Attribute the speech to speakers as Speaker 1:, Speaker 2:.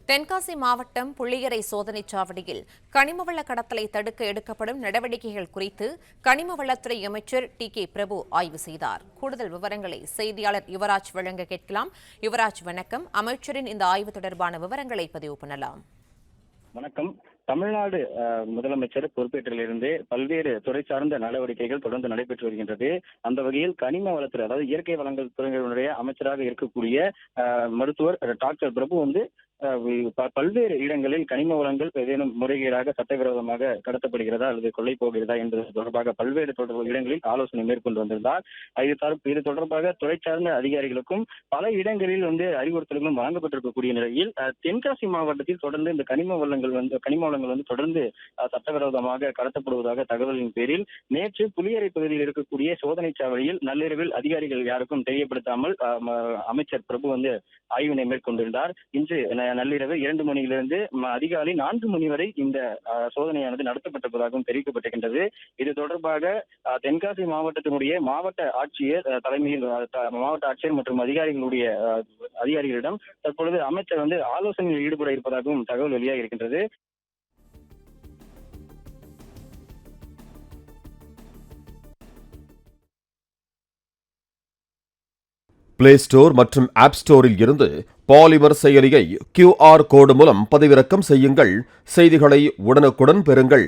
Speaker 1: தென்காசி மாவட்டம் புள்ளியரை சோதனைச் சாவடியில் கனிமவள கடத்தலை தடுக்க எடுக்கப்படும் நடவடிக்கைகள் குறித்து கனிமவளத்துறை அமைச்சர் டி.கே. பிரபு ஆய்வு செய்தார். கூடுதல் விவரங்களை செய்தியாளர் யுவராஜ் வழங்க கேட்கலாம். யுவராஜ், வணக்கம். அமைச்சரின் இந்த ஆய்வு தொடர்பான விவரங்களை பதிவு பண்ணலாம்.
Speaker 2: வணக்கம். தமிழ்நாடு முதலமைச்சர் பொறுப்பேற்றிலிருந்து பல்வேறு துறை சார்ந்த நடவடிக்கைகள் தொடர்ந்து நடைபெற்று வருகின்றது. அந்த வகையில் கனிம வளத்துறை, அதாவது இயற்கை வளங்கள் துறையினுடைய அமைச்சராக இருக்கக்கூடிய மருத்துவர் டாக்டர் பிரபு பல்வேறு இடங்களில் கனிம வளங்கள் ஏதேனும் முறைகேடாக சட்டவிரோதமாக கடத்தப்படுகிறதா அல்லது கொள்ளை போகிறதா என்பது தொடர்பாக பல்வேறு இடங்களில் ஆலோசனை மேற்கொண்டு வந்திருந்தார். இது தொடர்பாக துறை சார்ந்த அதிகாரிகளுக்கும் பல இடங்களில் அறிவுறுத்தல்களும் வழங்கப்பட்டிருக்கக்கூடிய நிலையில் தென்காசி மாவட்டத்தில் தொடர்ந்து இந்த கனிம வளங்கள் தொடர்ந்து சட்டவிரோதமாக கடத்தப்படுவதாக தகவலின் பேரில் நேற்று புலியரை பகுதியில் இருக்கக்கூடிய சோதனை சாவடியில் நள்ளிரவில் அதிகாரிகள் யாருக்கும் தெரியப்படுத்தாமல் அமைச்சர் பிரபு ஆய்வினை மேற்கொண்டிருந்தார். இன்று நள்ளிரவு 2 மணியிலிருந்து அதிகாலை 4 மணி வரை இந்த சோதனையானது நடத்தப்பட்டிருப்பதாகவும் தெரிவிக்கப்பட்டிருக்கின்றது. இது தொடர்பாக தென்காசி மாவட்டத்தினுடைய மாவட்ட ஆட்சியர் தலைமையில் மாவட்ட ஆட்சியர் மற்றும் அதிகாரிகளிடம் தற்பொழுது அமைச்சர் ஆலோசனையில் ஈடுபட இருப்பதாகவும் தகவல் வெளியாக இருக்கின்றது.
Speaker 3: பிளே ஸ்டோர் மற்றும் ஆப் ஸ்டோரில் இருந்து பாலிமர் செயலியை QR கோடு மூலம் பதிவிறக்கம் செய்யுங்கள். செய்திகளை உடனுக்குடன் பெறுங்கள்.